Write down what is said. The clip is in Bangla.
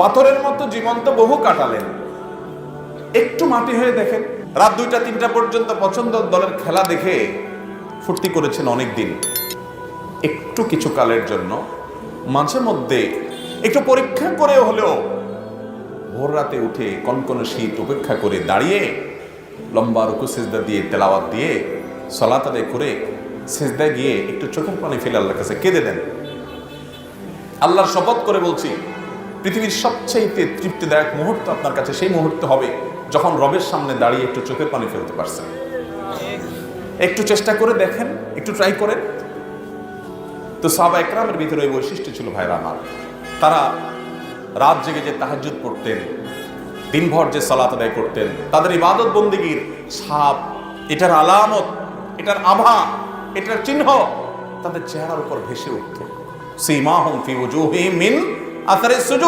পাথরের মতো জীবন্ত বহু কাটালেন, একটু মাটি হয়ে দেখেন। রাত 2টা-3টা পর্যন্ত পছন্দ দলের খেলা দেখে ফুর্তি করেছেন অনেক দিন। একটু কিছু কালের জন্য মাঝে মধ্যে একটু পরীক্ষা করে হলেও ভোর রাতে উঠে কনকনে শীত উপেক্ষা করে দাঁড়িয়ে লম্বা রুকু সিজদা দিয়ে তেলাওয়াত দিয়ে সালাত আদায় করে সিজদায় গিয়ে একটু চোখের পানি ফেলে আল্লাহর কাছে কেঁদে দেন। আল্লাহর শপথ করে বলছি, পৃথিবীর সবচেয়ে তৃপ্তিদায়ক মুহূর্ত আপনার কাছে সেই মুহূর্ত হবে যখন রবের সামনে দাঁড়িয়ে একটু চোখের পানি ফেলতে পারছেন। একটু চেষ্টা করে দেখেন, একটু ট্রাই করেন। তো সাহাবা একরামের ভিতরে ওই বৈশিষ্ট্য ছিল ভাইরা আমার। তারা রাত জেগে যে তাহাজ্জুদ পড়তেন, দিনভর যে সালাত আদায় করতেন, তাদের ইবাদত বন্দেগীর ছাপ, এটার আলামত, এটার আভা, এটার চিহ্ন তাদের চেহারার উপর ভেসে উঠত। সীমাহুম ফি উজুহিহিম মিন আসারিস সুজুদ।